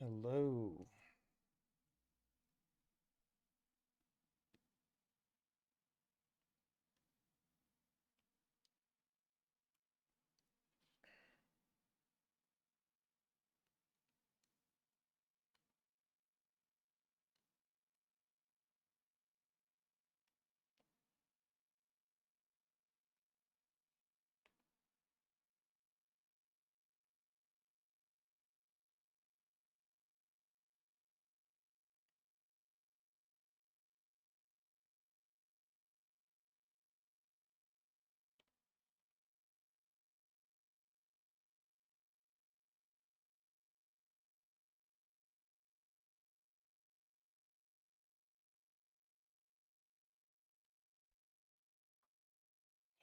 Hello.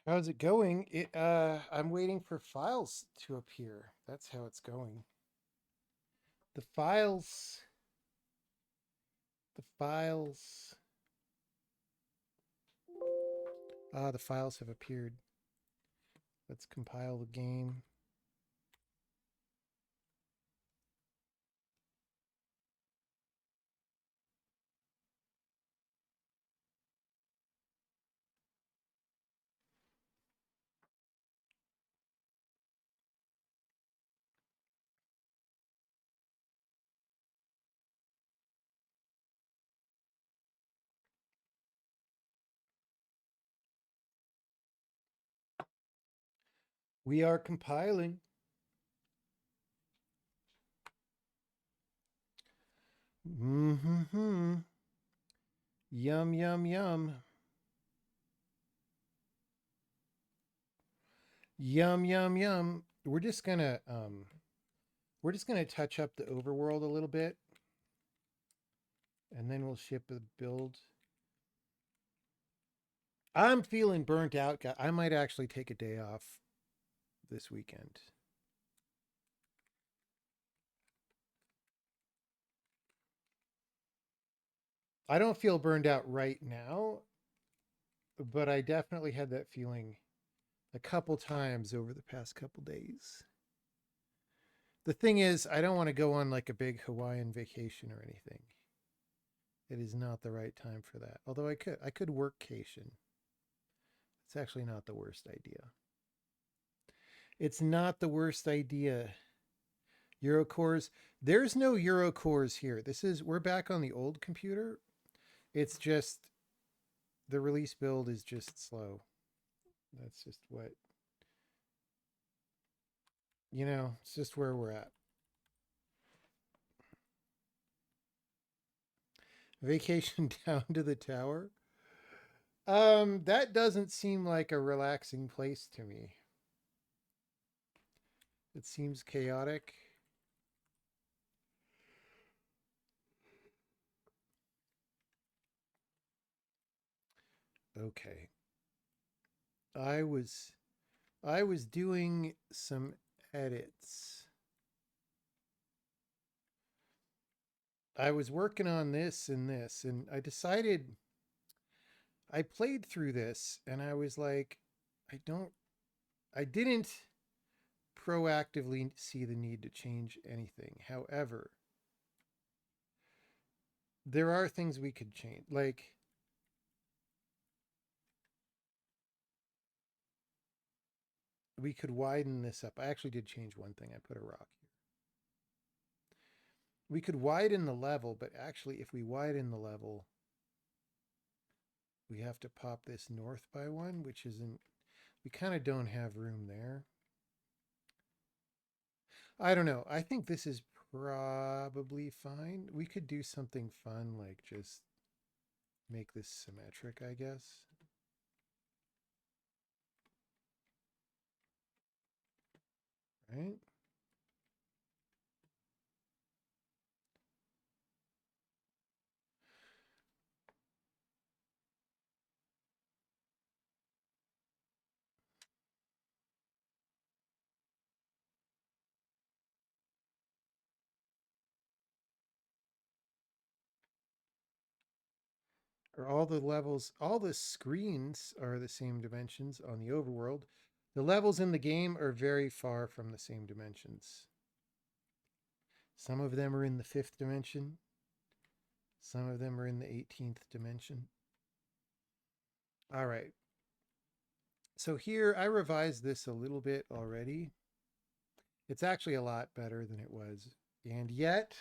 How's it going? I'm waiting for files to appear. That's how it's going. The files, the files. The files have appeared. Let's compile the game. We are compiling. Mm-hmm. Yum, yum, yum. Yum, yum, yum. We're just gonna touch up the overworld a little bit, and then we'll ship the build. I'm feeling burnt out. I might actually take a day off this weekend. I don't feel burned out right now, but I definitely had that feeling a couple times over the past couple days. The thing is, I don't want to go on like a big Hawaiian vacation or anything. It is not the right time for that. Although I could workcation. It's actually not the worst idea. It's not the worst idea. Eurocores, there's no Eurocores here. We're back on the old computer. It's just the release build is just slow. That's just it's just where we're at. Vacation down to the tower. That doesn't seem like a relaxing place to me. It seems chaotic. Okay. I was I was doing some edits. I was working on this, and I played through this and I was like, I don't, I didn't proactively see the need to change anything. However, there are things we could change. Like, we could widen this up. I actually did change one thing. I put a rock here. We could widen the level, but actually, if we widen the level, we have to pop this north by one, which isn't, we kind of don't have room there. I don't know. I think this is probably fine. We could do something fun, like just make this symmetric, I guess. Right? Or all the screens are the same dimensions on the overworld. The levels in the game are very far from the same dimensions. Some of them are in the 5th dimension. Some of them are in the 18th dimension. All right. So here I revised this a little bit already. It's actually a lot better than it was. And yet,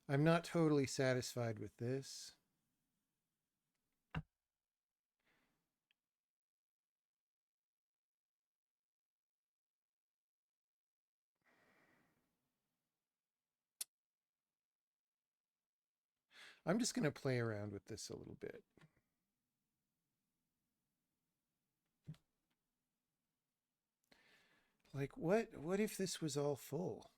I'm not totally satisfied with this. I'm just going to play around with this a little bit. Like, what if this was all full?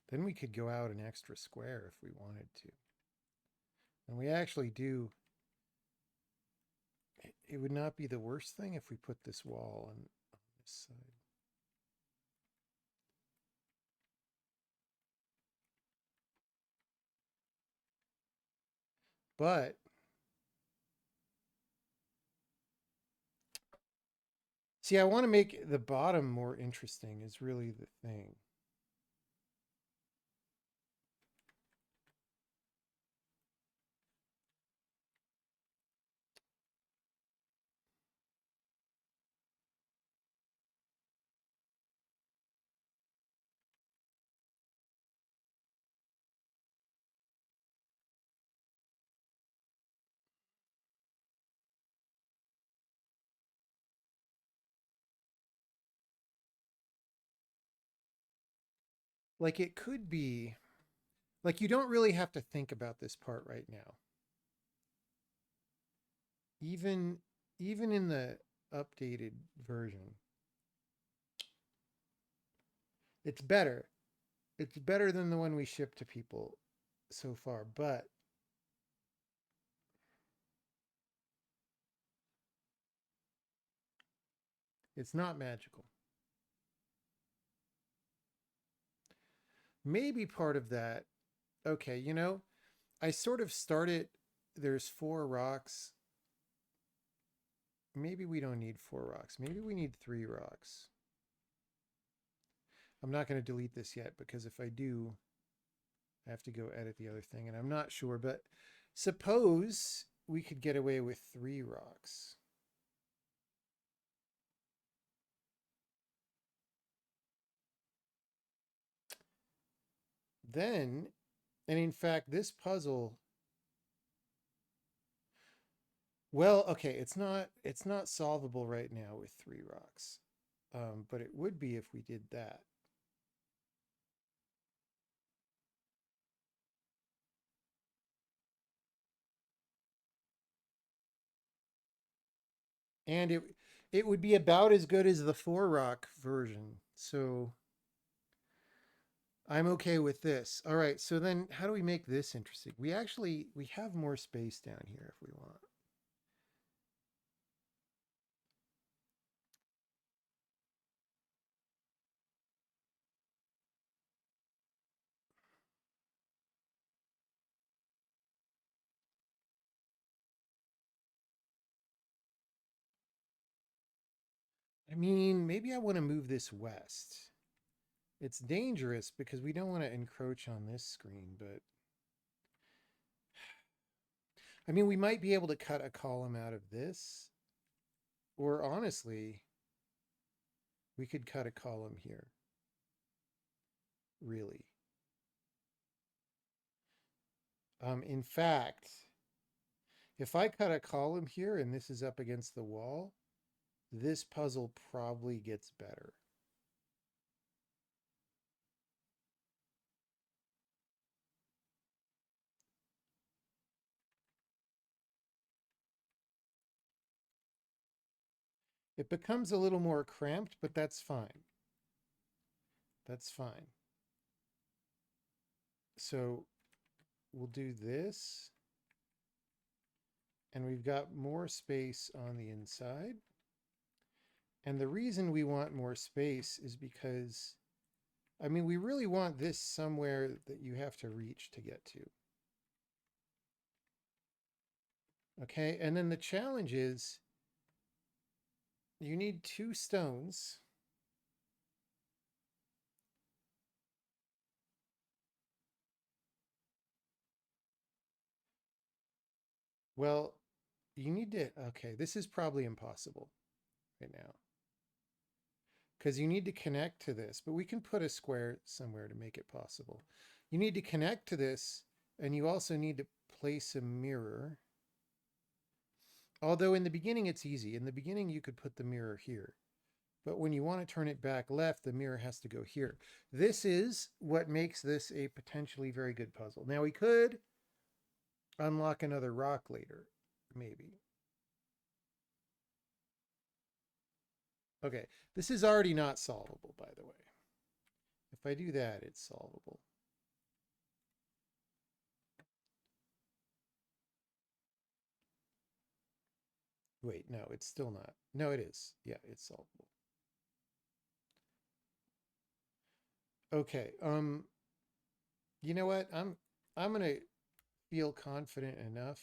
Then we could go out an extra square if we wanted to. And we actually do. It would not be the worst thing if we put this wall on this side. But see, I want to make the bottom more interesting is really the thing. Like it could be, like you don't really have to think about this part right now. Even in the updated version, it's better. It's better than the one we shipped to people so far, but it's not magical. Maybe part of that, okay, you know, I sort of started, there's 4 rocks. Maybe we don't need 4 rocks. Maybe we need 3 rocks. I'm not going to delete this yet because if I do, I have to go edit the other thing and I'm not sure, but suppose we could get away with 3 rocks. Then, and in fact, this puzzle, well, okay, it's not solvable right now with 3 rocks. But it would be if we did that. And it would be about as good as the 4 rock version. So I'm okay with this. All right, so then how do we make this interesting? We have more space down here if we want. I mean, maybe I want to move this west. It's dangerous because we don't want to encroach on this screen, but I mean, we might be able to cut a column out of this. Or honestly, we could cut a column here. Really. In fact, if I cut a column here and this is up against the wall, this puzzle probably gets better. It becomes a little more cramped, but that's fine. That's fine. So we'll do this. And we've got more space on the inside. And the reason we want more space is because, I mean, we really want this somewhere that you have to reach to get to. Okay, and then the challenge is you need 2 stones. Well, you need to, okay, this is probably impossible right now because you need to connect to this, but we can put a square somewhere to make it possible. You need to connect to this, and you also need to place a mirror. Although in the beginning it's easy. In the beginning you could put the mirror here. But when you want to turn it back left, the mirror has to go here. This is what makes this a potentially very good puzzle. Now we could unlock another rock later, maybe. Okay, this is already not solvable, by the way. If I do that, it's solvable. Wait, no, it's still not. No, it is. Yeah, it's solvable. Okay, you know what? I'm gonna feel confident enough.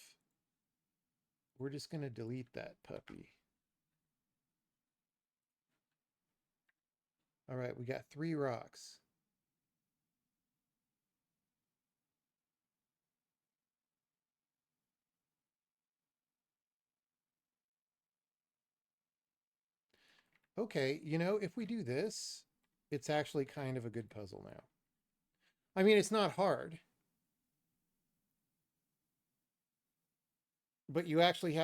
We're just gonna delete that puppy. All right, we got 3 rocks. Okay, you know, if we do this, it's actually kind of a good puzzle now. I mean, it's not hard, but you have to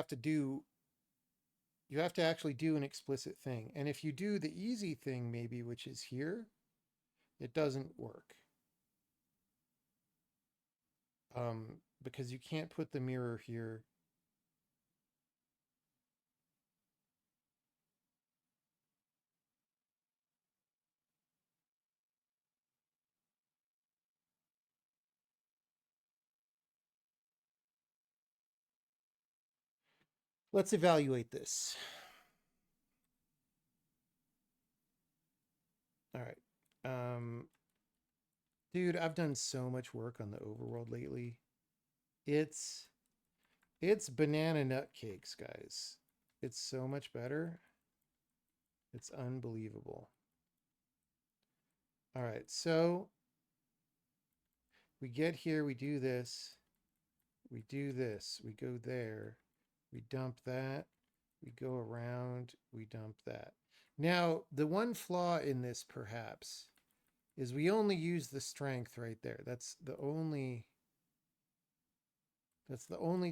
actually do an explicit thing. And if you do the easy thing, maybe, which is here, it doesn't work. Because you can't put the mirror here. Let's evaluate this. All right. Dude, I've done so much work on the overworld lately. It's it's banana nut cakes, guys. It's so much better. It's unbelievable. All right, so we get here, we do this, we do this, we go there, we dump that, we go around, we dump that. Now, the one flaw in this, perhaps, is we only use the strength right there. That's the only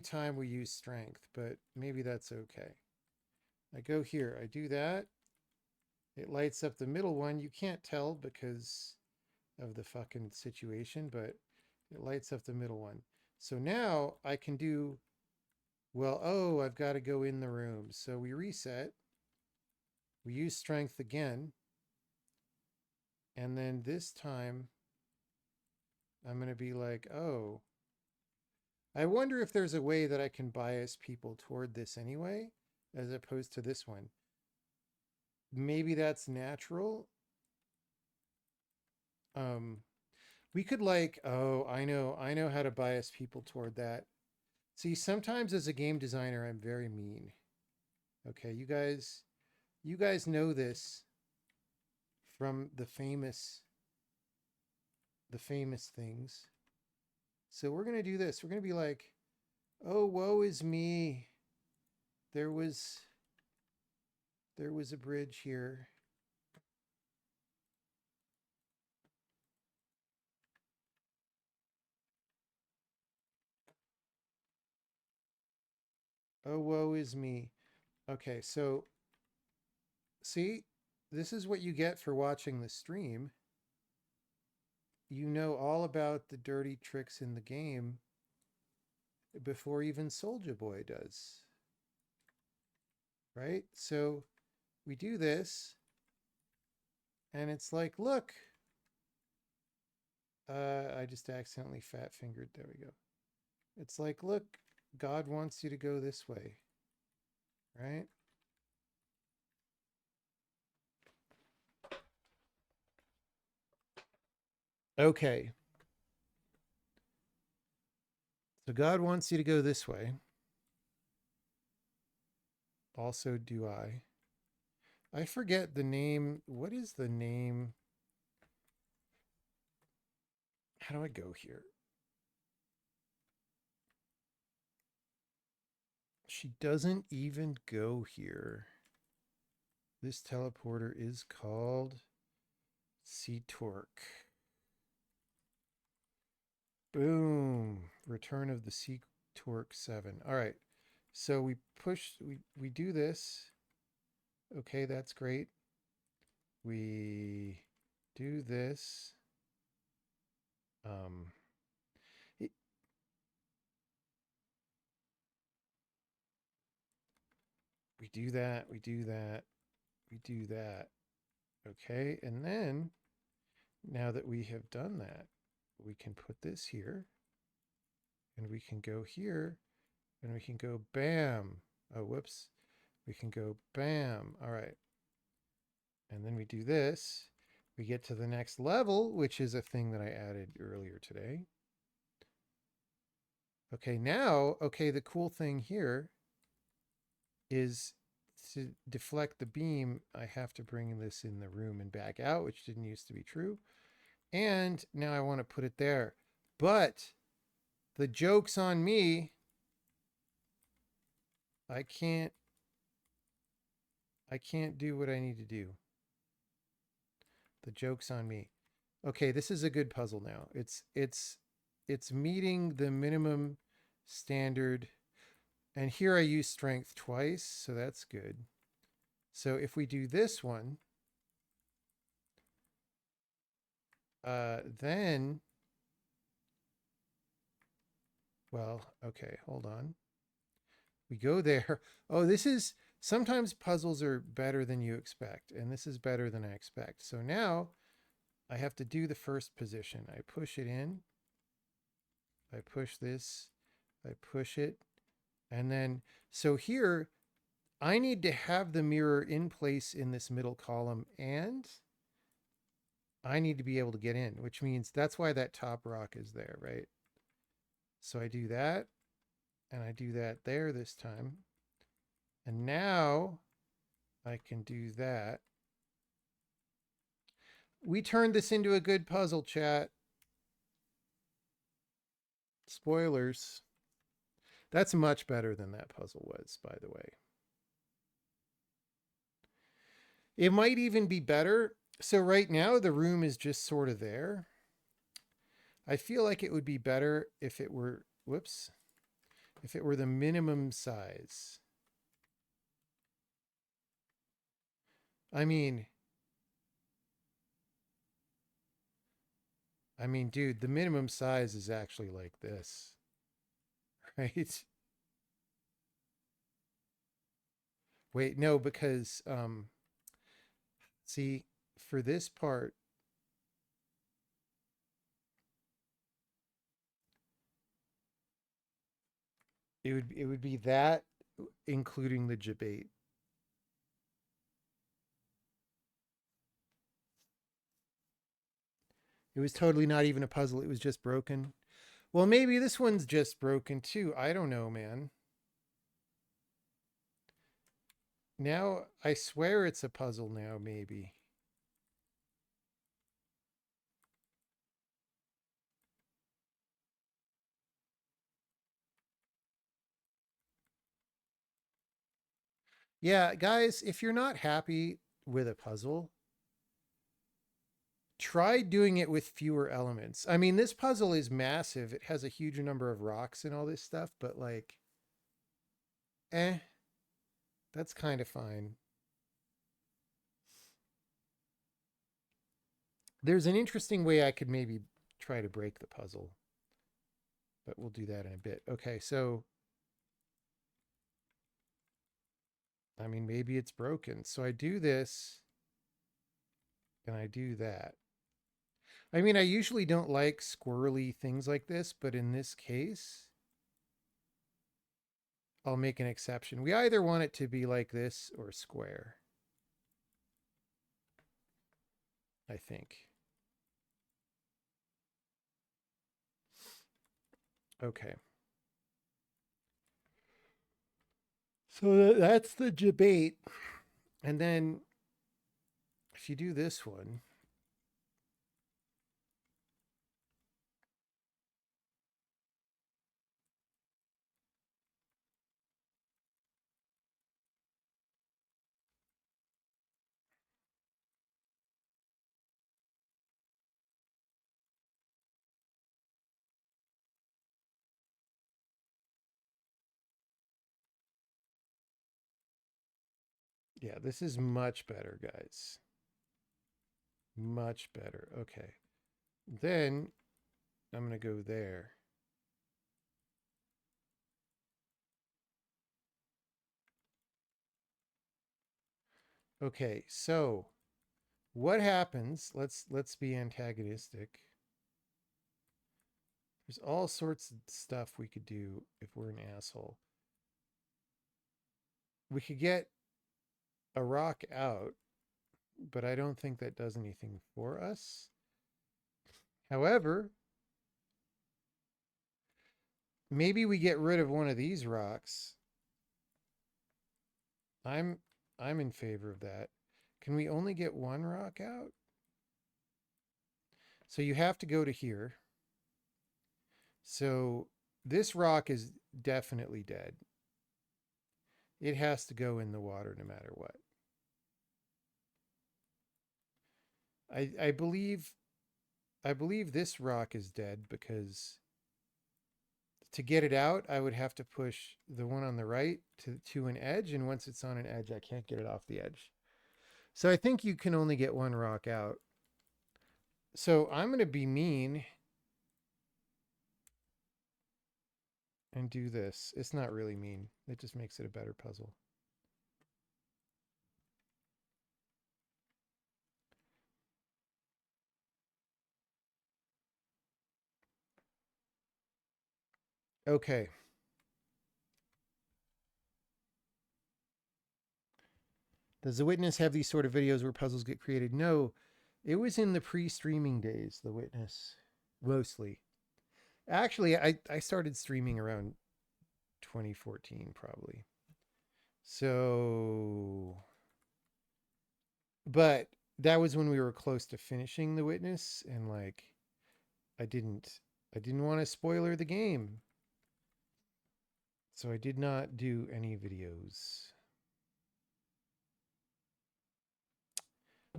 time we use strength, but maybe that's okay. I go here, I do that. It lights up the middle one. You can't tell because of the fucking situation, but it lights up the middle one. So now I can do, well, oh, I've got to go in the room. So we reset. We use strength again. And then this time I'm going to be like, oh, I wonder if there's a way that I can bias people toward this anyway, as opposed to this one. Maybe that's natural. Um, we could like, oh, I know how to bias people toward that. See, sometimes as a game designer, I'm very mean. Okay, you guys know this from the famous things. So we're going to do this. We're going to be like, "Oh, woe is me. There was a bridge here. Oh, woe is me." Okay, so see, this is what you get for watching the stream. You know all about the dirty tricks in the game before even Soulja Boy does. Right? So we do this, and it's like, look, I just accidentally fat fingered. There we go. It's like, look, God wants you to go this way, right? Okay. So God wants you to go this way. Also do I. I forget the name. What is the name? How do I go here? She doesn't even go here. This teleporter is called Sea Torque. Boom. Return of the Sea Torque 7. All right. So we push, we do this. Okay, that's great. We do this. It, we do that, we do that, we do that. Okay, and then now that we have done that, we can put this here and we can go here and we can go bam. Oh, whoops. We can go bam. All right. And then we do this. We get to the next level, which is a thing that I added earlier today. Okay, now, okay, the cool thing here is to deflect the beam, I have to bring this in the room and back out, which didn't used to be true. And now I want to put it there. But the joke's on me. I can't do what I need to do. The joke's on me. Okay, this is a good puzzle now. It's meeting the minimum standard. And here I use strength twice, so that's good. So if we do this one, then, well, okay, hold on. We go there. Oh, this is, sometimes puzzles are better than you expect, and this is better than I expect. So now I have to do the first position. I push it in. I push this. I push it. And then, so here, I need to have the mirror in place in this middle column, and I need to be able to get in, which means that's why that top rock is there, right? So I do that, and I do that there this time. And now I can do that. We turned this into a good puzzle, chat. Spoilers. That's much better than that puzzle was, by the way. It might even be better. So right now the room is just sort of there. I feel like it would be better if it were, whoops, if it were the minimum size. I mean, dude, the minimum size is actually like this, right? Wait, no, because, see, for this part, it would be that including the debate. It was totally not even a puzzle. It was just broken. Well, maybe this one's just broken too. I don't know, man. Now, I swear it's a puzzle now, maybe. Yeah, guys, if you're not happy with a puzzle, try doing it with fewer elements. I mean, this puzzle is massive. It has a huge number of rocks and all this stuff, but like, that's kind of fine. There's an interesting way I could maybe try to break the puzzle, but we'll do that in a bit. Okay, so, I mean, maybe it's broken. So I do this and I do that. I mean, I usually don't like squirrely things like this, but in this case, I'll make an exception. We either want it to be like this or square, I think. Okay. So that's the debate. And then if you do this one, yeah, this is much better, guys. Much better. Okay. Then I'm going to go there. Okay, so what happens? Let's be antagonistic. There's all sorts of stuff we could do if we're an asshole. We could get a rock out, but I don't think that does anything for us. However, maybe we get rid of one of these rocks. I'm I'm in favor of that. Can we only get one rock out? So you have to go to here. So this rock is definitely dead. It has to go in the water no matter what. I believe this rock is dead because to get it out, I would have to push the one on the right to an edge, and once it's on an edge, I can't get it off the edge. So I think you can only get one rock out. So I'm going to be mean and do this. It's not really mean. It just makes it a better puzzle. Okay. Does The Witness have these sort of videos where puzzles get created? No. It was in the pre-streaming days, The Witness, mostly. Actually, I started streaming around 2014, probably. So, but that was when we were close to finishing The Witness, and like, I didn't, I didn't want to spoiler the game, so I did not do any videos.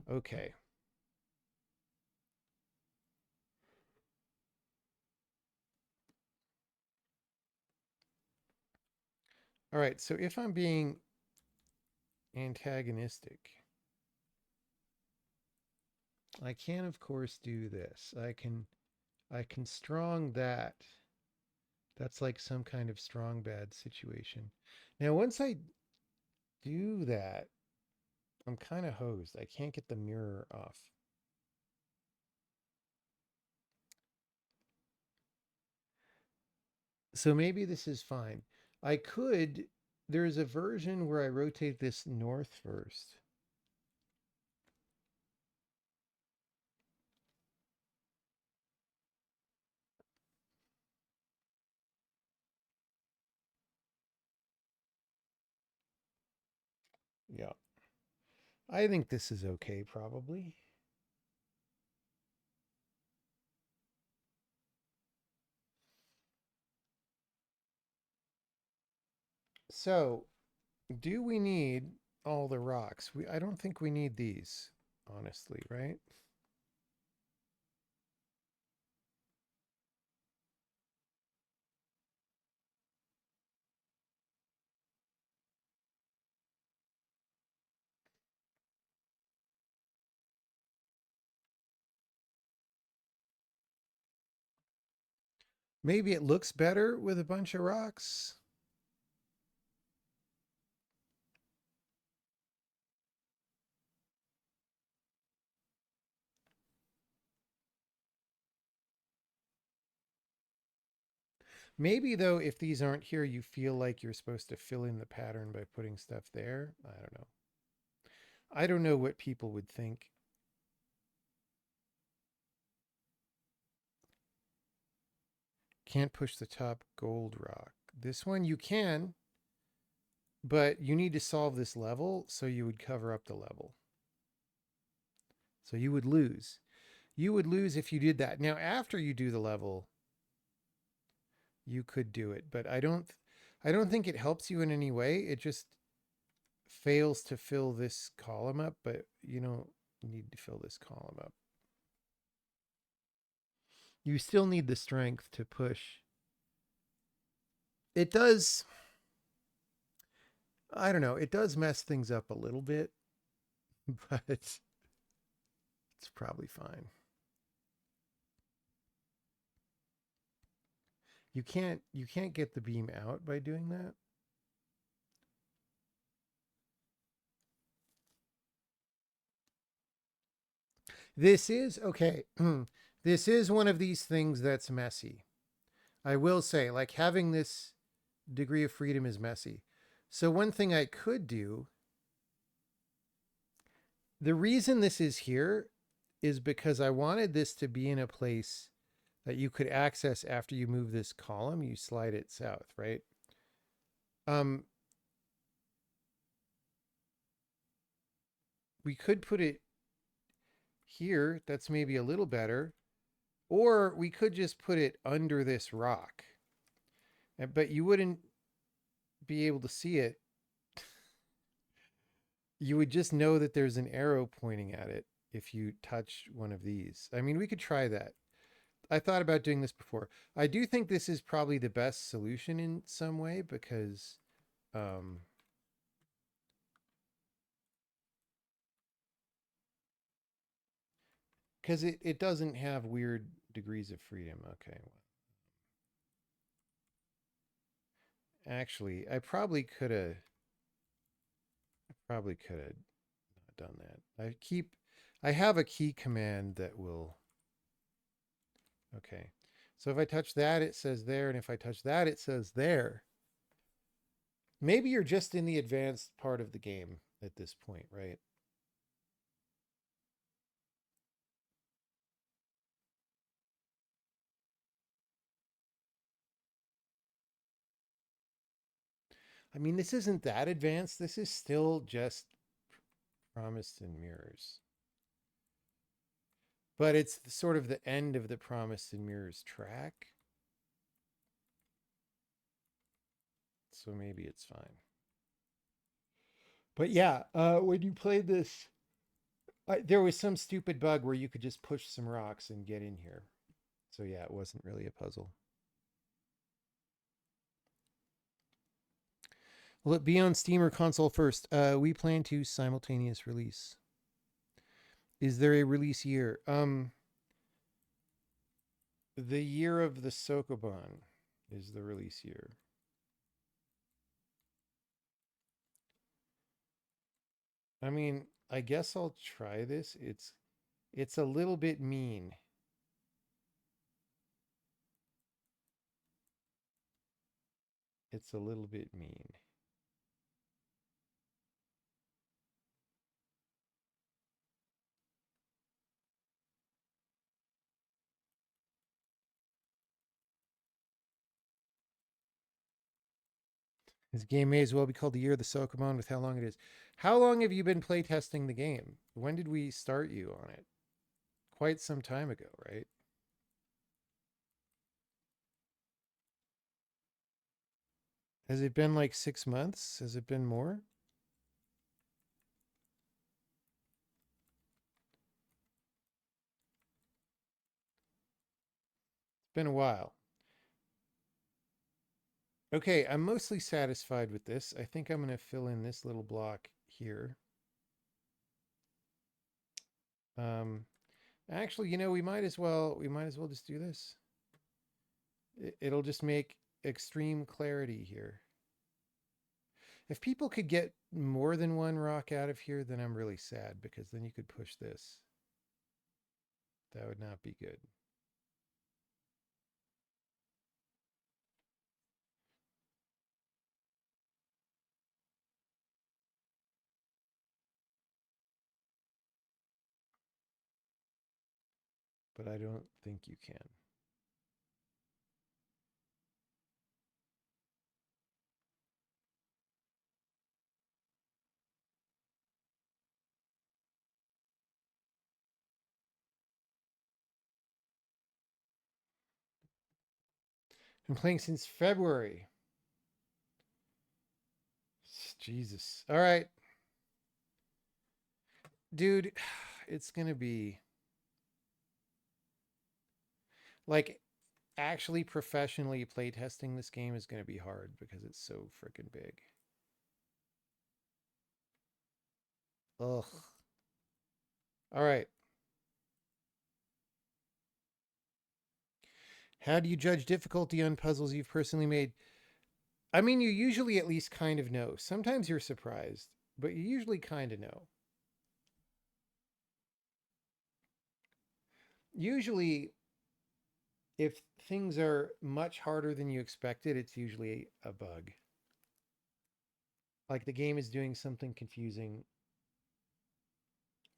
Okay. All right. So if I'm being antagonistic, I can of course do this. I can strong that. That's like some kind of strong bad situation. Now once I do that, I'm kind of hosed. I can't get the mirror off. So maybe this is fine. I could, there's a version where I rotate this north first. Yeah. I think this is okay, probably. So, do we need all the rocks? I don't think we need these, honestly, right? Maybe it looks better with a bunch of rocks. Maybe though, if these aren't here, you feel like you're supposed to fill in the pattern by putting stuff there. I don't know. I don't know what people would think. Can't push the top gold rock. This one you can. but you need to solve this level, so you would cover up the level. So you would lose. You would lose if you did that. Now, after you do the level, you could do it, but I don't think it helps you in any way. It just fails to fill this column up, but you don't need to fill this column up. You still need the strength to push. It does, I don't know, it does mess things up a little bit, but it's probably fine. You can't get the beam out by doing that. This is okay. This is one of these things that's messy. I will say, like, having this degree of freedom is messy. So one thing I could do, the reason this is here is because I wanted this to be in a place that you could access after you move this column. You slide it south, right? Um, we could put it here. That's maybe a little better. Or we could just put it under this rock. But you wouldn't be able to see it. You would just know that there's an arrow pointing at it if you touch one of these. I mean, we could try that. I thought about doing this before. I do think this is probably the best solution in some way because um, it doesn't have weird degrees of freedom. Okay. Actually, I probably could have done that. I have a key command that will, okay. So if I touch that, it says there. And if I touch that, it says there. Maybe you're just in the advanced part of the game at this point, right? I mean, this isn't that advanced. This is still just Promised in Mirrors. But it's sort of the end of the Promised in Mirrors track. So maybe it's fine. But yeah, when you played this, there was some stupid bug where you could just push some rocks and get in here. So yeah, it wasn't really a puzzle. Will it be on Steam or console first? We plan to simultaneous release. Is there a release year? The year of the Sokoban is the release year. I mean, I guess I'll try this. It's a little bit mean. It's a little bit mean. This game may as well be called the Year of the Sokoban with how long it is. How long have you been playtesting the game? When did we start you on it? Quite some time ago, right? Has it been like 6 months? Has it been more? It's been a while. Okay, I'm mostly satisfied with this. I think I'm going to fill in this little block here. Um, actually, we might as well just do this. It'll just make extreme clarity here. If people could get more than one rock out of here, then I'm really sad because then you could push this. That would not be good. But I don't think you can. Been playing since February. Jesus. All right, dude. It's gonna be like actually professionally playtesting this game is gonna be hard because it's so freaking big. Ugh. All right. How do you judge difficulty on puzzles you've personally made? I mean, you usually at least kind of know. Sometimes you're surprised, but you usually kind of know. Usually, if things are much harder than you expected, it's usually a bug. Like the game is doing something confusing,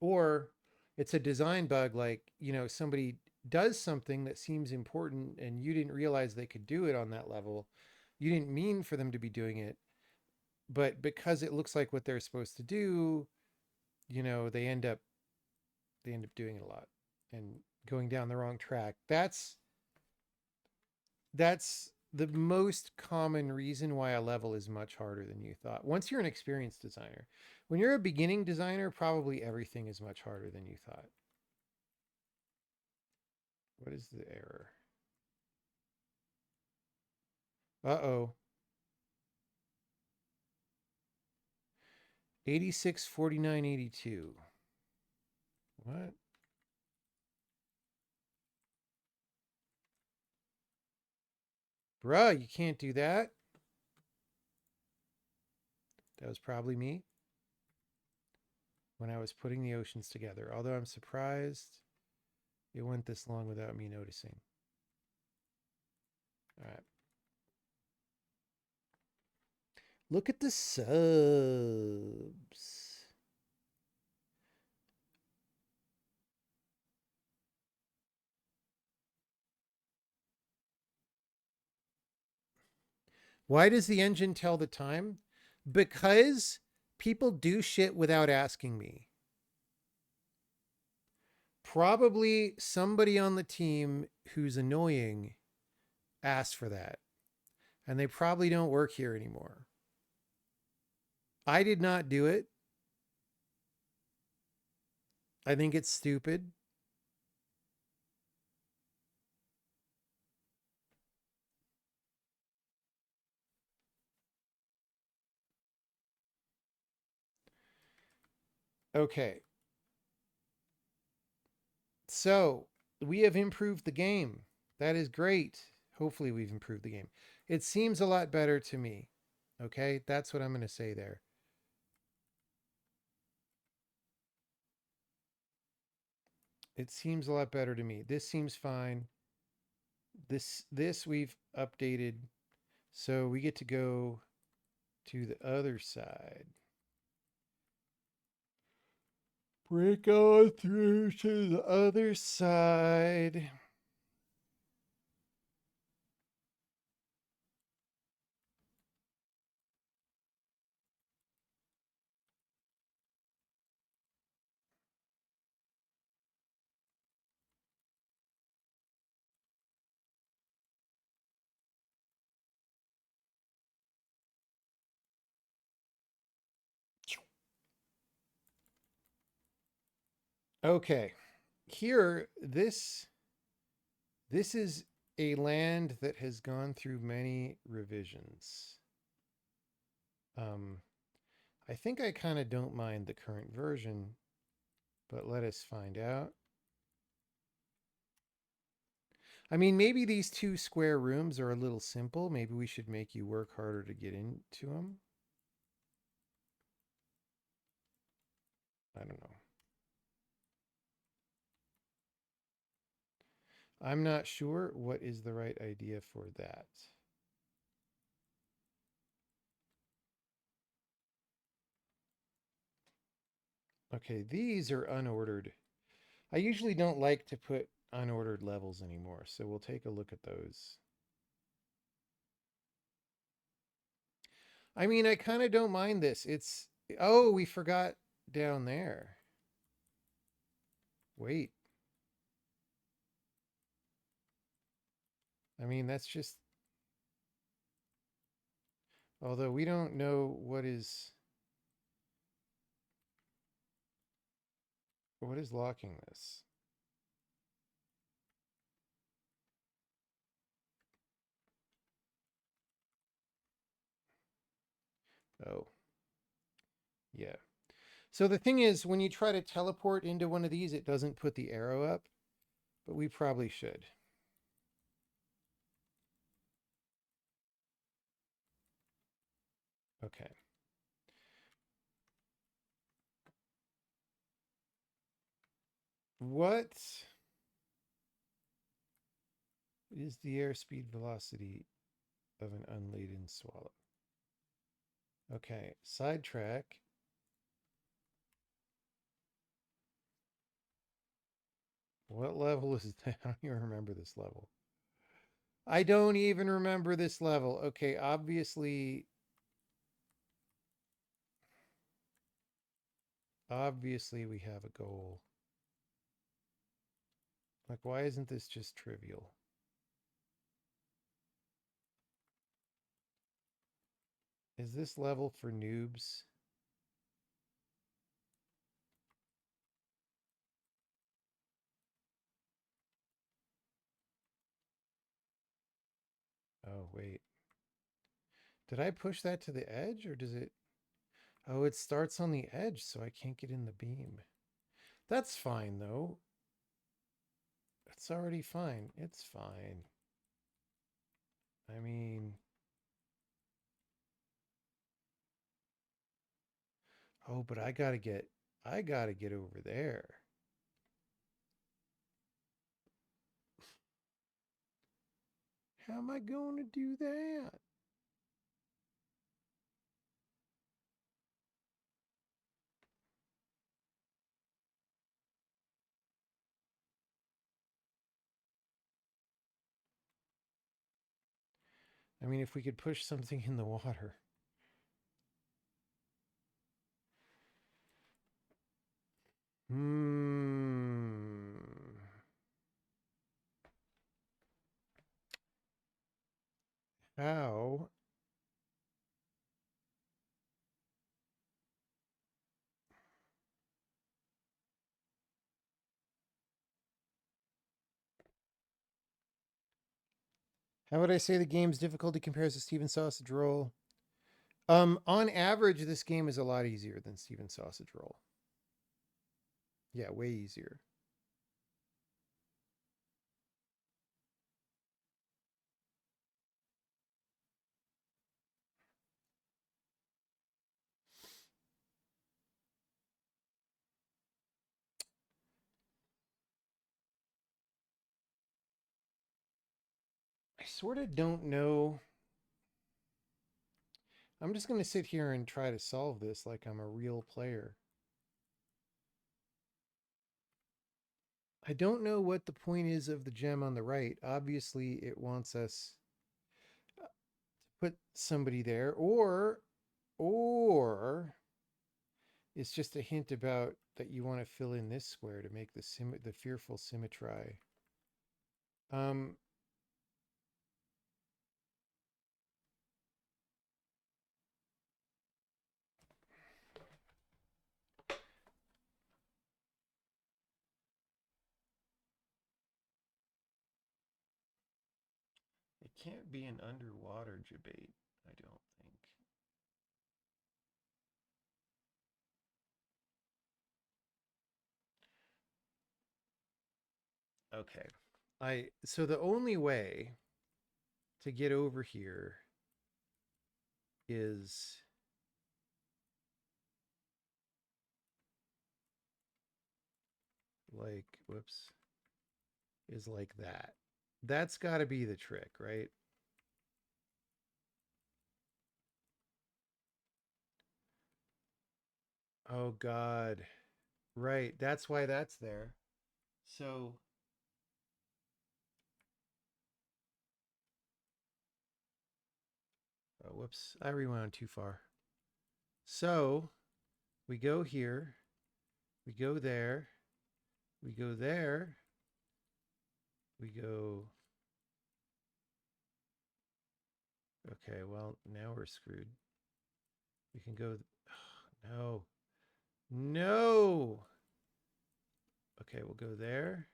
or it's a design bug, like, somebody does something that seems important and you didn't realize they could do it on that level. You didn't mean for them to be doing it, but because it looks like what they're supposed to do, they end up doing it a lot and going down the wrong track. That's the most common reason why a level is much harder than you thought. Once you're an experienced designer, when you're a beginning designer, probably everything is much harder than you thought. What is the error? Uh-oh. 864982. What? Bruh, you can't do that. That was probably me when I was putting the oceans together. Although I'm surprised it went this long without me noticing. All right. Look at the subs. Why does the engine tell the time? Because people do shit without asking me. Probably somebody on the team who's annoying asked for that. And they probably don't work here anymore. I did not do it. I think it's stupid. Okay. So we have improved the game. That is great. Hopefully, we've improved the game. It seems a lot better to me. Okay. That's what I'm going to say there. It seems a lot better to me. This seems fine. This we've updated. So we get to go to the other side. Break on through to the other side. Okay. Here, this is a land that has gone through many revisions. Um, I think I kind of don't mind the current version, but let us find out. I mean, maybe these two square rooms are a little simple. Maybe we should make you work harder to get into them. I don't know. I'm not sure what is the right idea for that. Okay, these are unordered. I usually don't like to put unordered levels anymore, so we'll take a look at those. I mean, I kind of don't mind this. Oh, we forgot down there. Wait. I mean, that's just Although we don't know what is locking this. Oh, yeah. So the thing is, when you try to teleport into one of these, it doesn't put the arrow up, but we probably should. Okay. What is the airspeed velocity of an unladen swallow? Okay, sidetrack. What level is that? I don't even remember this level. I don't even remember this level. Okay, obviously we have a goal. Like, why isn't this just trivial? Is this level for noobs? Oh, wait. Did I push that to the edge or does it? Oh, it starts on the edge, so I can't get in the beam. That's fine, though. It's already fine. It's fine. I mean, oh, but I gotta get over there. How am I going to do that? I mean, if we could push something in the water. Hmm. How? How would I say the game's difficulty compares to Steven Sausage Roll? On average, this game is a lot easier than Steven Sausage Roll. Yeah, way easier. I sort of don't know. I'm just going to sit here and try to solve this like I'm a real player. I don't know what the point is of the gem on the right. Obviously, it wants us to put somebody there, or it's just a hint about that you want to fill in this square to make the fearful symmetry. Um, it can't be an underwater debate, I don't think. Okay. So the only way to get over here is like whoops is like that. That's got to be the trick, right? Oh god. Right. That's why that's there. So oh, whoops, I rewound too far. So we go here, we go there, we go there, we go Okay, well, now we're screwed. We can go... Oh, no. No. Okay, we'll go there.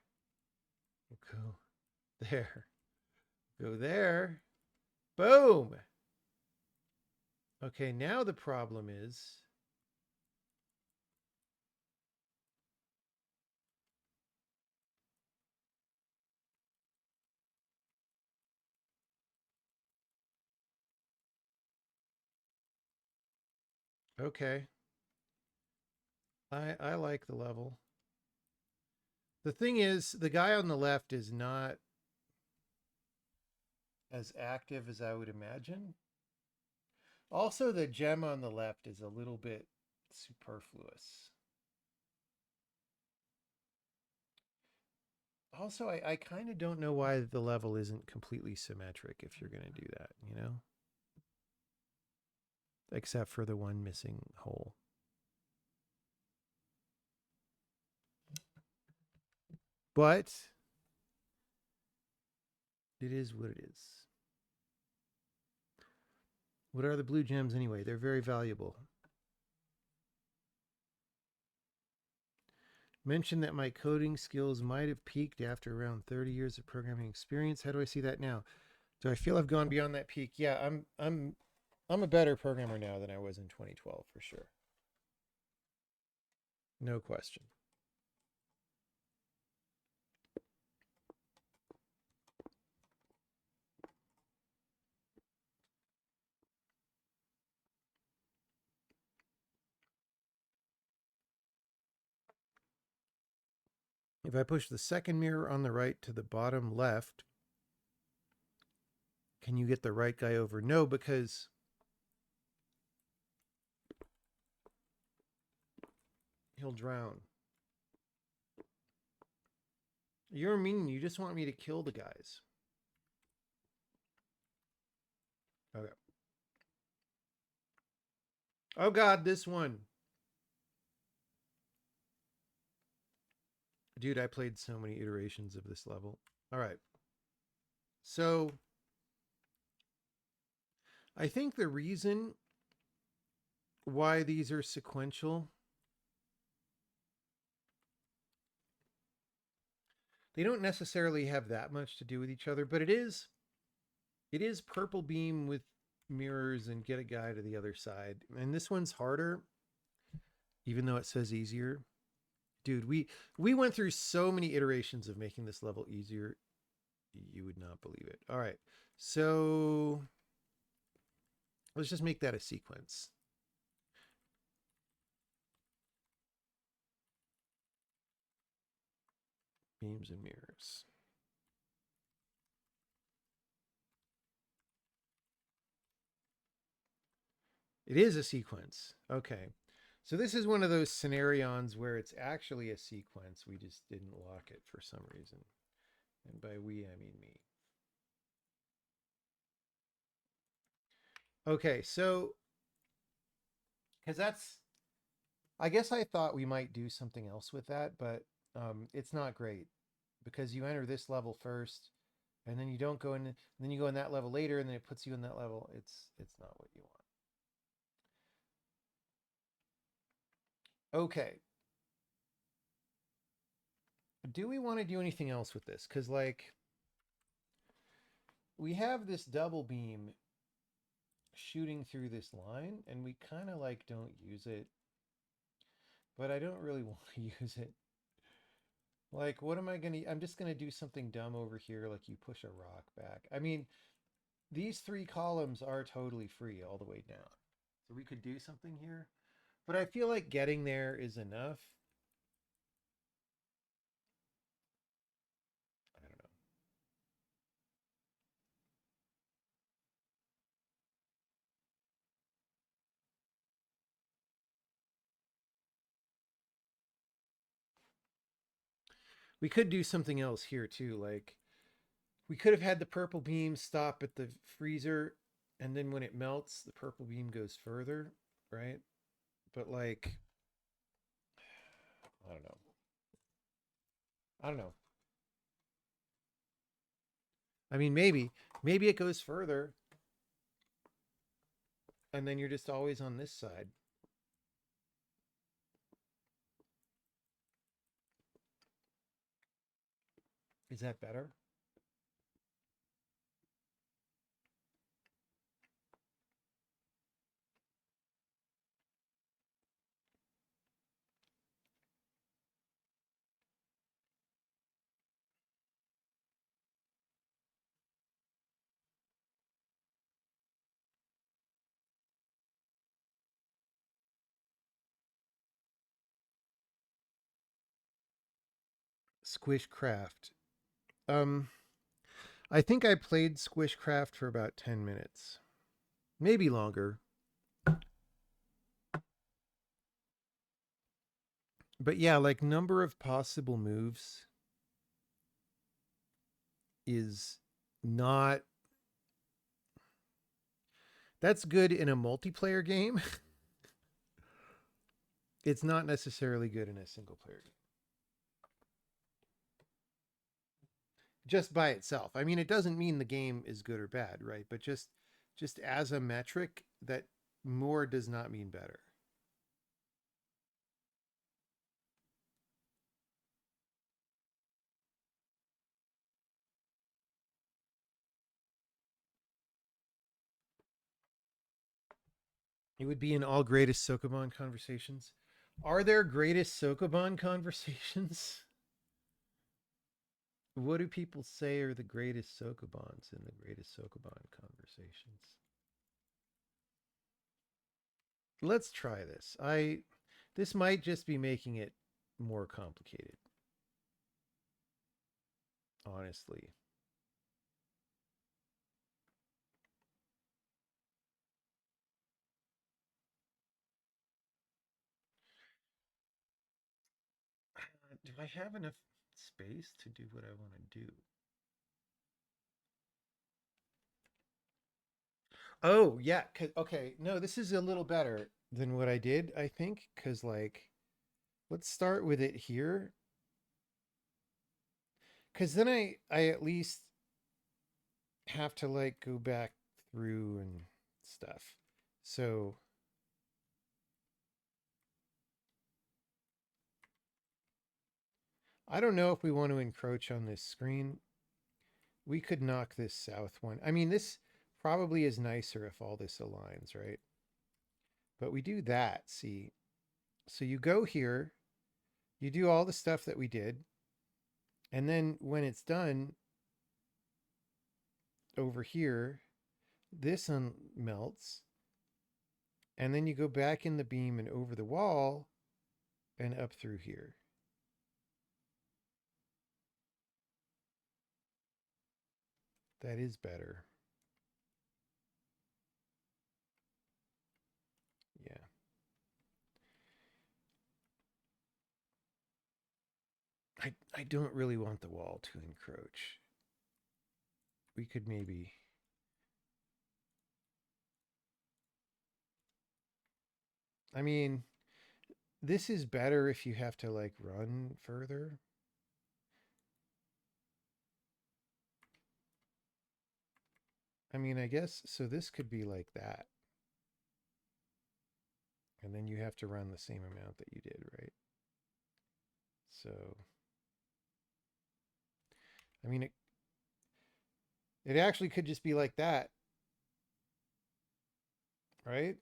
We'll go there. Go there. Boom. Okay, now the problem is... Okay. I like the level. The thing is, the guy on the left is not as active as I would imagine. Also, the gem on the left is a little bit superfluous. Also, I kind of don't know why the level isn't completely symmetric if you're going to do that, you know? Except for the one missing hole. But it is what it is. What are the blue gems anyway? They're very valuable. Mentioned that my coding skills might have peaked after around 30 years of programming experience. How do I see that now? Do I feel I've gone beyond that peak? Yeah, I'm a better programmer now than I was in 2012 for sure. No question. If I push the second mirror on the right to the bottom left, can you get the right guy over? No, because he'll drown. You're mean. You just want me to kill the guys. Okay. Oh God, this one. Dude, I played so many iterations of this level. All right. So I think the reason why these are sequential, they don't necessarily have that much to do with each other, but it is purple beam with mirrors and get a guy to the other side. And this one's harder, even though it says easier. Dude, we went through so many iterations of making this level easier. You would not believe it. All right. So let's just make that a sequence. Beams and mirrors. It is a sequence. Okay. So this is one of those scenarios where it's actually a sequence. We just didn't lock it for some reason. And by we, I mean me. Okay, so because I guess I thought we might do something else with that, but it's not great because you enter this level first, and then you don't go in, and then you go in that level later, and then it puts you in that level. It's not what you want. Okay. Do we want to do anything else with this? Because like we have this double beam shooting through this line, and we kind of like don't use it, but I don't really want to use it. Like, what am I gonna? I'm just gonna do something dumb over here, like you push a rock back. I mean, these three columns are totally free all the way down, so we could do something here. But I feel like getting there is enough. I don't know. We could do something else here too. Like, we could have had the purple beam stop at the freezer, and then when it melts, the purple beam goes further, right? But like, I don't know. I don't know. I mean, maybe it goes further. And then you're just always on this side. Is that better? Squishcraft. Um, I think I played Squishcraft for about 10 minutes, maybe longer. But yeah, like number of possible moves is not that's good in a multiplayer game. It's not necessarily good in a single player game. Just by itself. I mean, it doesn't mean the game is good or bad, right? But just as a metric, that more does not mean better. It would be in all greatest Sokoban conversations. Are there greatest Sokoban conversations? What do people say are the greatest Sokobans in the greatest Sokoban conversations? Let's try this. This might just be making it more complicated, honestly. Do I have enough space to do what I want to do? Oh, yeah. Okay. No, this is a little better than what I did, I think. Because, like, let's start with it here. Because then I at least have to, like, go back through and stuff. So I don't know if we want to encroach on this screen. We could knock this south one. I mean, this probably is nicer if all this aligns, right? But we do that, see. So you go here, you do all the stuff that we did, and then when it's done over here, this melts, and then you go back in the beam and over the wall and up through here. That is better. Yeah. I don't really want the wall to encroach. We could maybe. I mean, this is better if you have to like run further. I mean, I guess so. This could be like that. And then you have to run the same amount that you did, right? So, I mean, it actually could just be like that, right?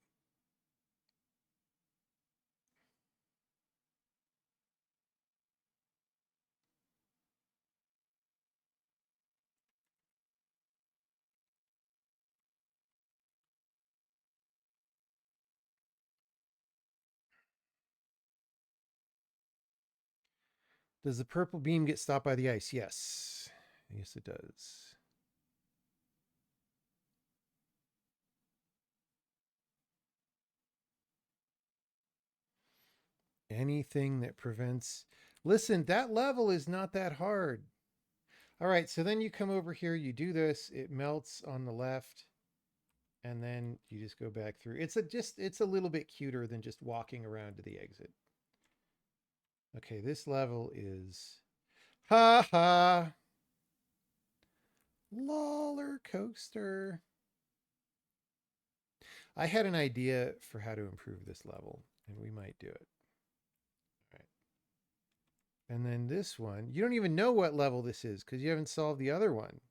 Does the purple beam get stopped by the ice? Yes. Yes, it does. Anything that prevents. Listen, that level is not that hard. All right, so then you come over here, you do this, it melts on the left, and then you just go back through. It's a little bit cuter than just walking around to the exit. Okay, this level is ha ha roller coaster. I had an idea for how to improve this level, and we might do it. All right. And then this one, you don't even know what level this is because you haven't solved the other one.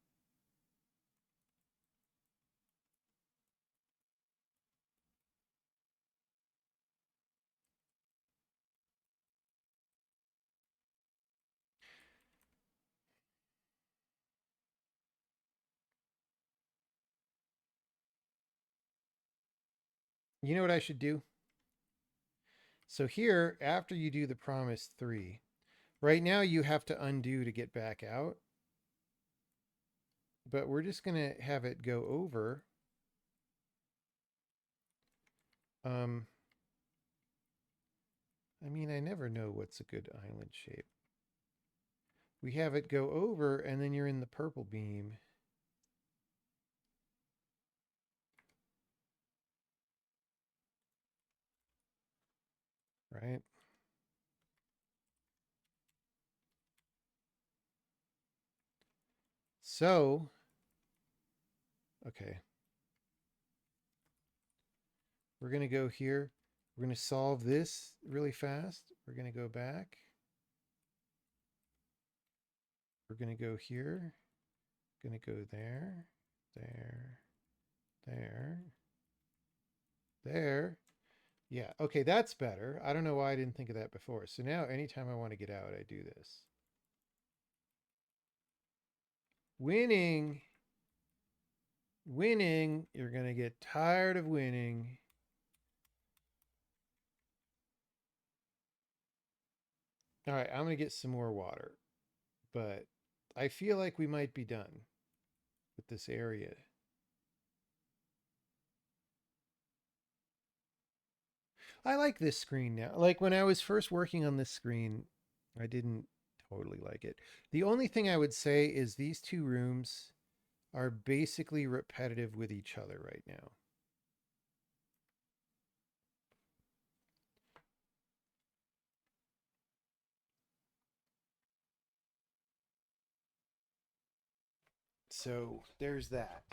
You know what I should do? So here, after you do the promise 3, right now you have to undo to get back out. But we're just going to have it go over. Um, I mean, I never know what's a good island shape. We have it go over, and then you're in the purple beam. Right? So, okay. We're going to go here. We're going to solve this really fast. We're going to go back. We're going to go here. Going to go there, there, there, there. Yeah, okay, that's better. I don't know why I didn't think of that before. So now anytime I want to get out, I do this. Winning. Winning. You're going to get tired of winning. All right, I'm going to get some more water. But I feel like we might be done with this area. I like this screen now. Like when I was first working on this screen, I didn't totally like it. The only thing I would say is these two rooms are basically repetitive with each other right now. So there's that.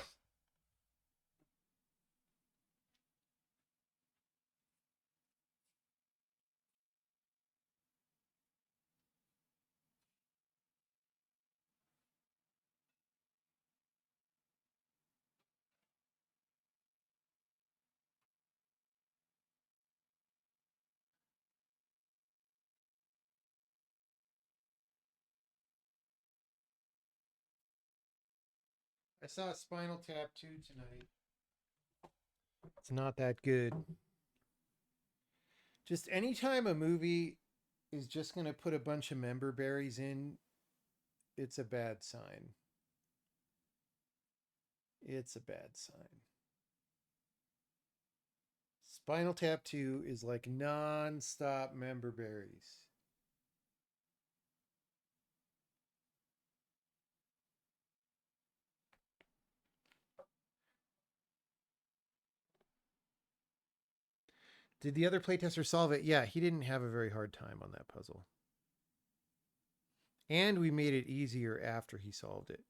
I saw Spinal Tap 2 tonight. It's not that good. Just anytime a movie is just going to put a bunch of member berries in, it's a bad sign. It's a bad sign. Spinal Tap 2 is like non-stop member berries. Did the other playtester solve it? Yeah, he didn't have a very hard time on that puzzle. And we made it easier after he solved it.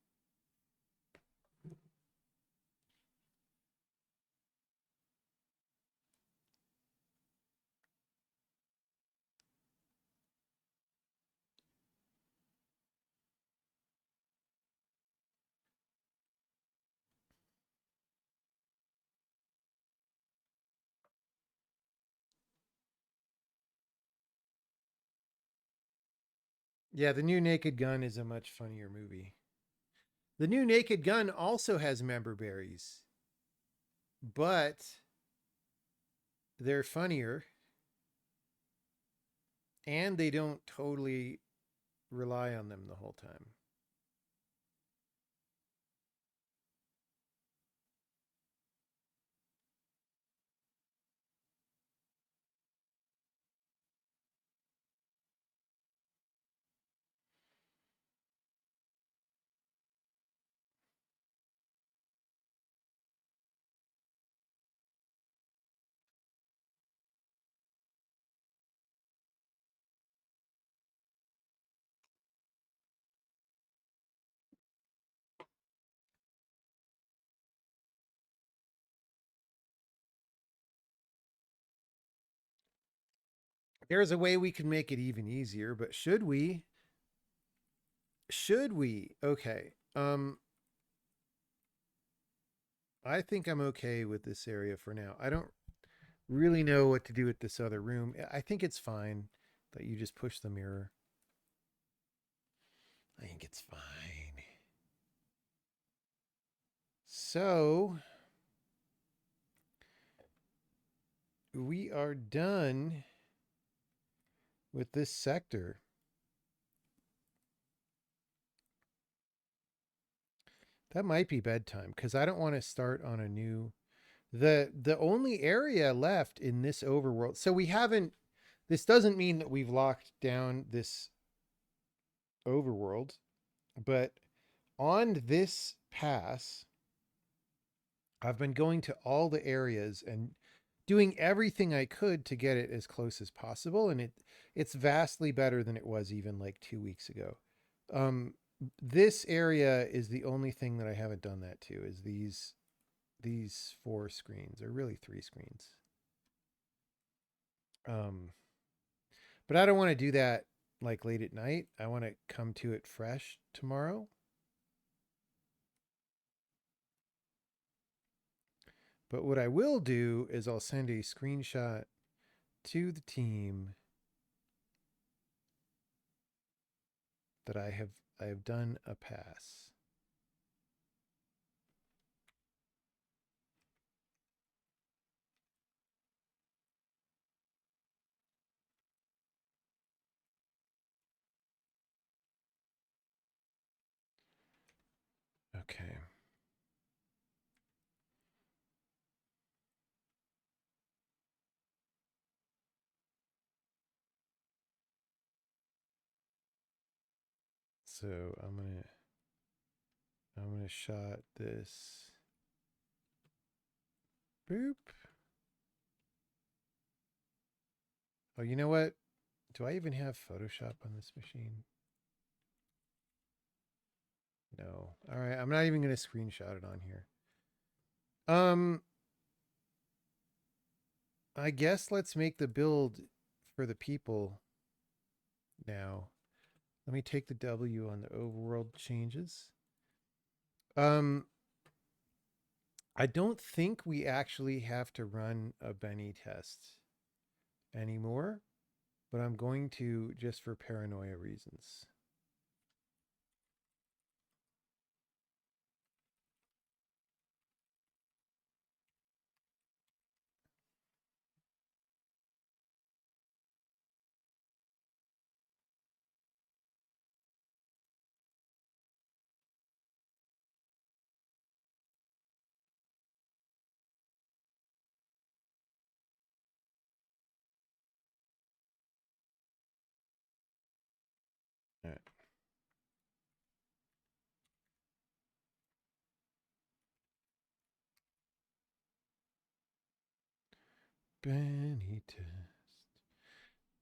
Yeah, the new Naked Gun is a much funnier movie. The new Naked Gun also has member berries, but they're funnier and they don't totally rely on them the whole time. There's a way we can make it even easier, but should we? Should we? Okay. I think I'm okay with this area for now. I don't really know what to do with this other room. I think it's fine that you just push the mirror. I think it's fine. So we are done with this sector. That might be bedtime because I don't want to start on a new. The only area left in this overworld. So we haven't. This doesn't mean that we've locked down this overworld, but on this pass, I've been going to all the areas and doing everything I could to get it as close as possible, and it's vastly better than it was even like 2 weeks ago. Um, this area is the only thing that I haven't done that to. Is these 4 screens, or really 3 screens. Um, but I don't want to do that like late at night. I want to come to it fresh tomorrow. But what I will do is I'll send a screenshot to the team that I have done a pass. Okay. So I'm gonna shot this. Boop. Oh, you know what? Do I even have Photoshop on this machine? No. All right, I'm not even gonna screenshot it on here. I guess let's make the build for the people now. Let me take the W on the overworld changes. I don't think we actually have to run a Benny test anymore, but I'm going to just for paranoia reasons. All right. Benny test.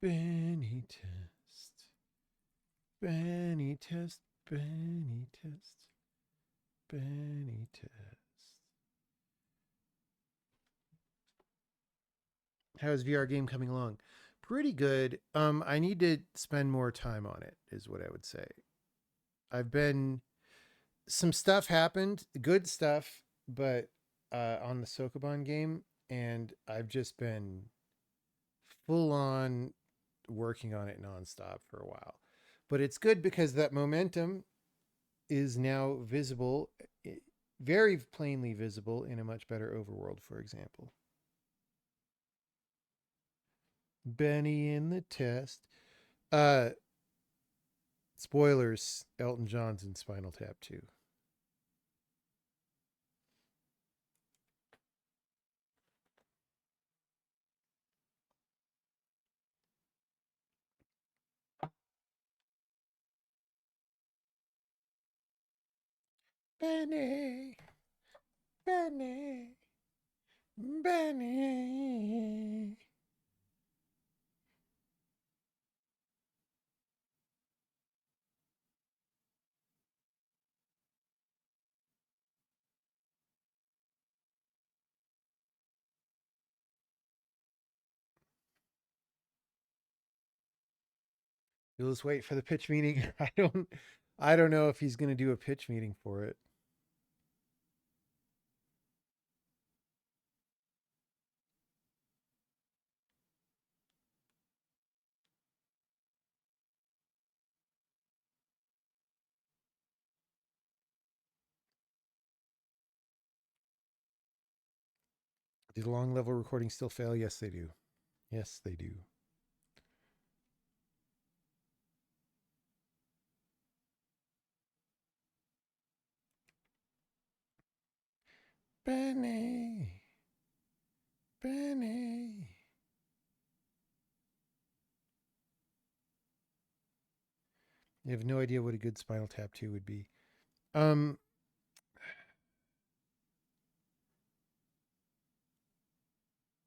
Benny test. Benny test. Benny test. Benny test. How's VR game coming along? Pretty good. I need to spend more time on it, is what I would say. I've been some stuff happened, good stuff, but on the Sokoban game, and I've just been full on working on it nonstop for a while. But it's good because that momentum is now visible, very plainly visible in a much better overworld, for example. Benny in the test. Uh Spoilers, Elton John's in Spinal Tap 2. Benny, Benny, Benny. You'll just wait for the pitch meeting. I don't know if he's going to do a pitch meeting for it. Do the long level recordings still fail? Yes, they do. Yes, they do. Benny. Benny. You have no idea what a good Spinal Tap 2 would be. Um,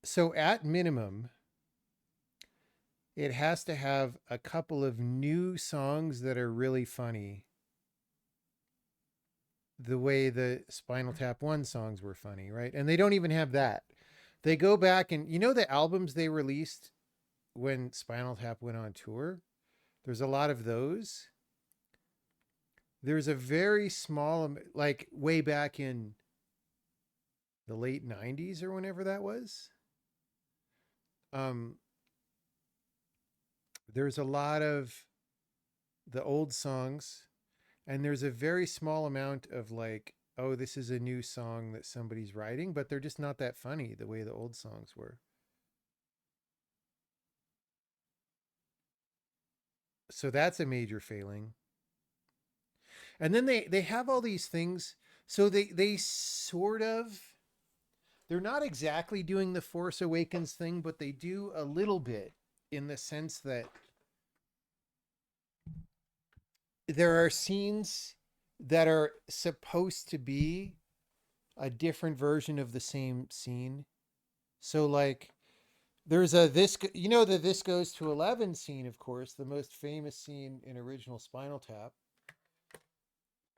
so at minimum, it has to have a couple of new songs that are really funny. The way the Spinal Tap 1 songs were funny, right? And they don't even have that. They go back and the albums they released when Spinal Tap went on tour? There's a lot of those. There's a very small, like way back in the late 90s or whenever that was. Um, there's a lot of the old songs, and there's a very small amount of like, oh, this is a new song that somebody's writing, but they're just not that funny the way the old songs were. So that's a major failing. And then they have all these things. So they sort of they're not exactly doing the Force Awakens thing, but they do a little bit in the sense that there are scenes that are supposed to be a different version of the same scene. So like there's a the this goes to 11 scene, of course, the most famous scene in original Spinal Tap.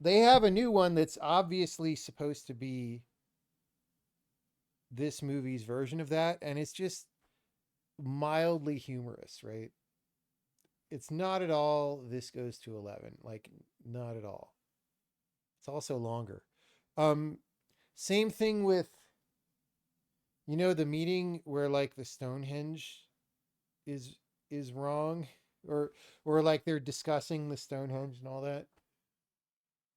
They have a new one that's obviously supposed to be this movie's version of that, and it's just mildly humorous, right? It's not at all this goes to 11, like not at all. It's also longer. Um Same thing with the meeting where like the Stonehenge is is wrong, or like they're discussing the Stonehenge and all that.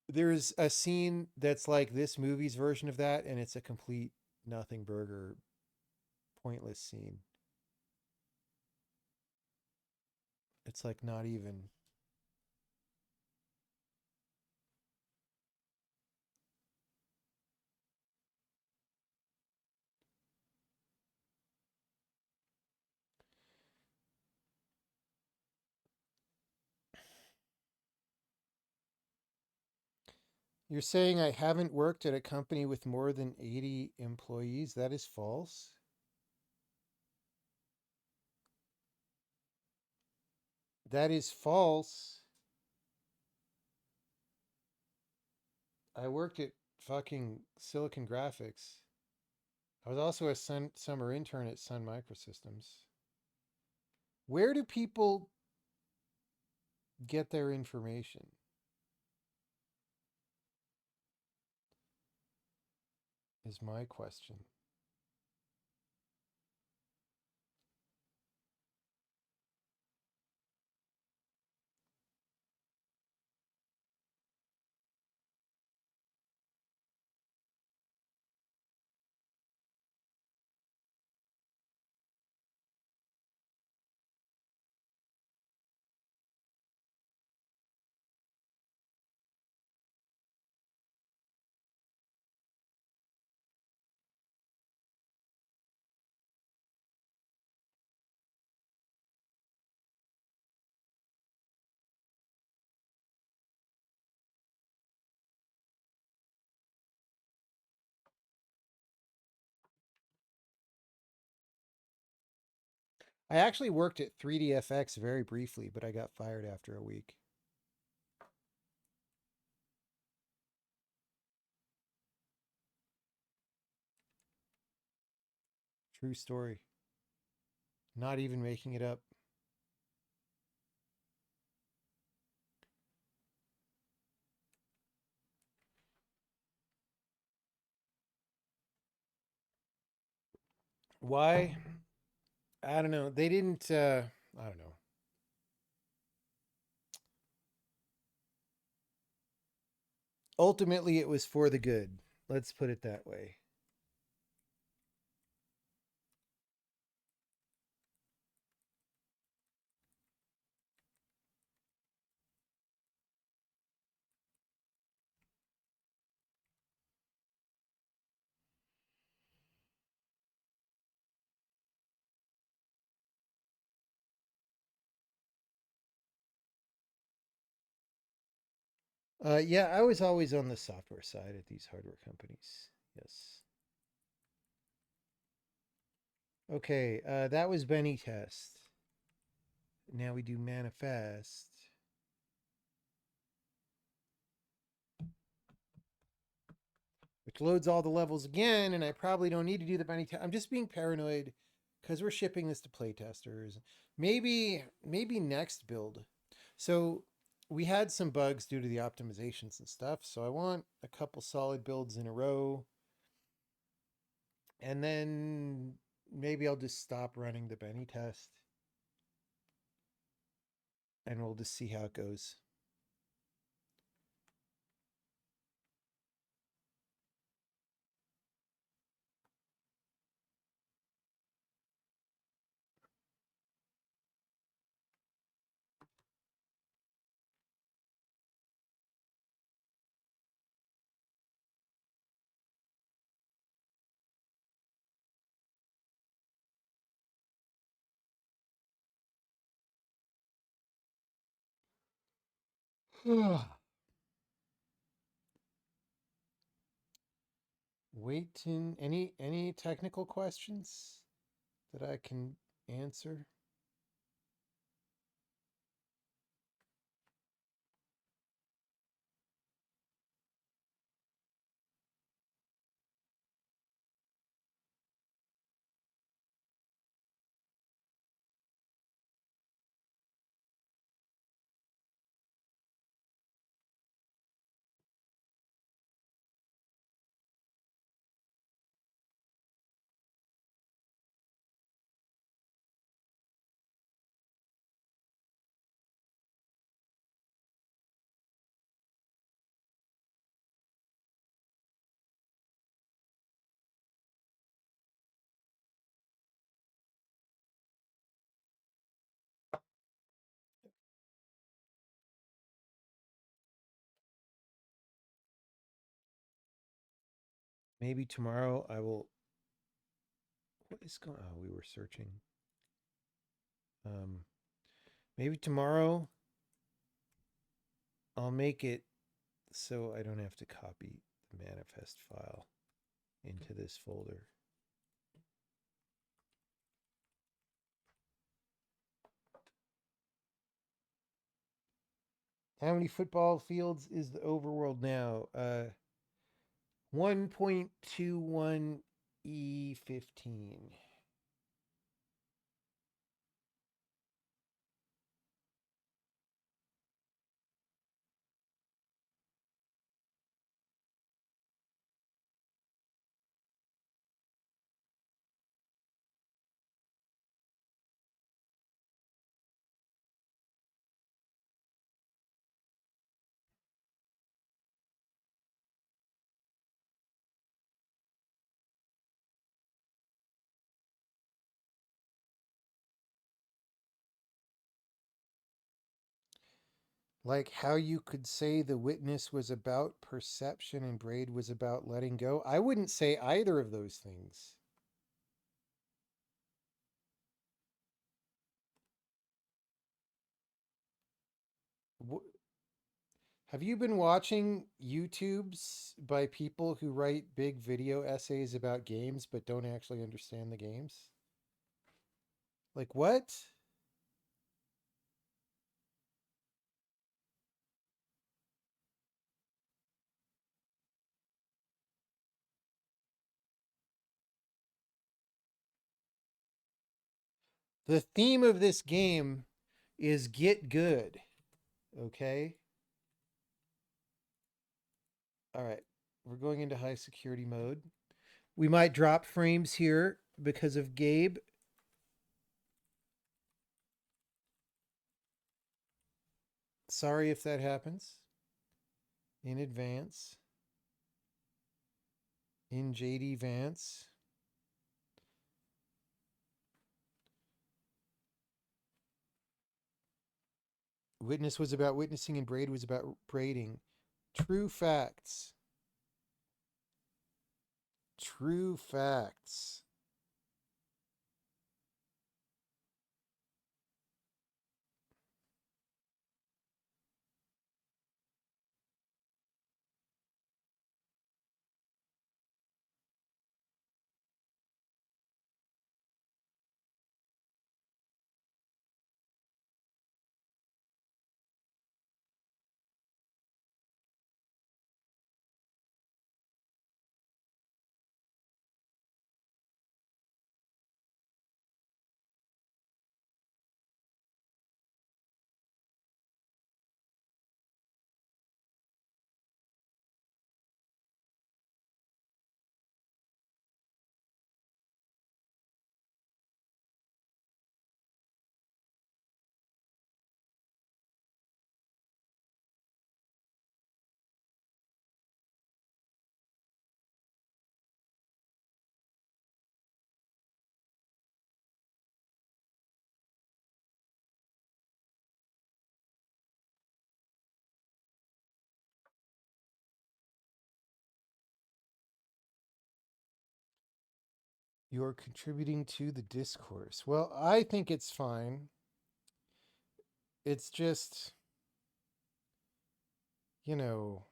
There's a scene that's like this movie's version of that, and it's a complete nothing burger, pointless scene. It's like not even. You're saying I haven't worked at a company with more than 80 employees? That is false. That is false. I worked at fucking Silicon Graphics. I was also a summer intern at Sun Microsystems. Where do people get their information? Is my question. I actually worked at 3DFX very briefly, but I got fired after a week. True story. Not even making it up. Why? I don't know. They didn't. I don't know. Ultimately, it was for the good. Let's put it that way. Yeah, I was always on the software side at these hardware companies. Yes. Okay, that was Benny test. Now we do manifest, which loads all the levels again, and I probably don't need to do the Benny test. I'm just being paranoid because we're shipping this to playtesters. Maybe next build. So we had some bugs due to the optimizations and stuff. So I want a couple solid builds in a row, and then maybe I'll just stop running the Benny test, and we'll just see how it goes. Wait, any technical questions that I can answer? Maybe tomorrow I will. What is going? Oh, we were searching. Um, maybe tomorrow I'll make it so I don't have to copy the manifest file into this folder. How many football fields is the overworld now? 1.21 E15. Like how you could say The Witness was about perception and Braid was about letting go. I wouldn't say either of those things. Have you been watching YouTubes by people who write big video essays about games but don't actually understand the games? Like what? The theme of this game is get good, okay? All right. We're going into high security mode. We might drop frames here because of Gabe. Sorry if that happens in advance. In JD Vance. Witness was about witnessing and braid was about braiding. True facts. True facts. You're contributing to the discourse. Well, I think it's fine. It's just, you know,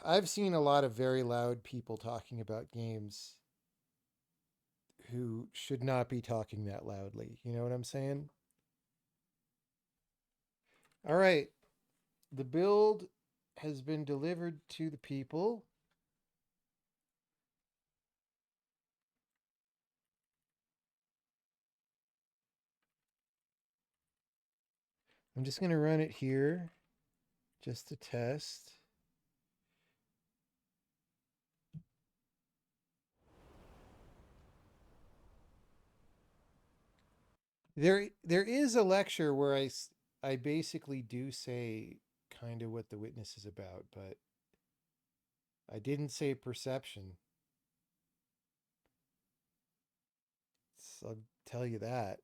I've seen a lot of very loud people talking about games who should not be talking that loudly. You know what I'm saying? All right. The build has been delivered to the people. I'm just going to run it here just to test. There is a lecture where I basically do say kind of what the witness is about, but I didn't say perception. So I'll tell you that.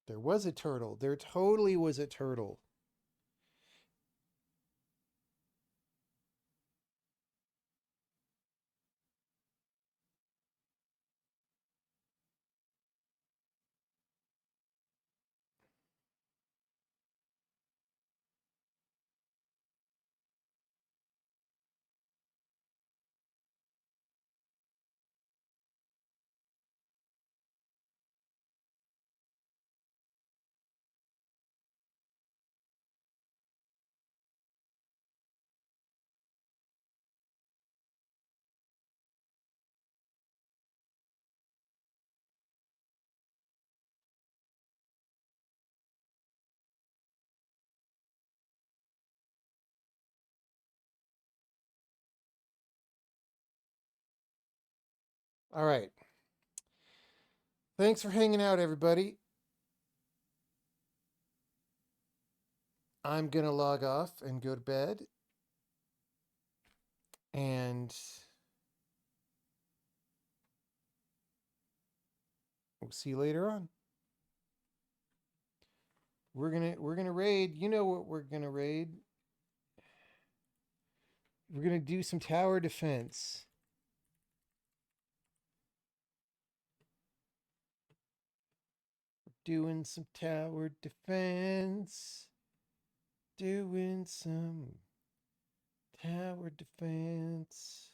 There was a turtle. There totally was a turtle. All right. Thanks for hanging out, everybody. I'm going to log off and go to bed. And we'll see you later on. We're gonna raid. You know what we're gonna raid? We're gonna do some tower defense. Doing some tower defense. Doing some tower defense.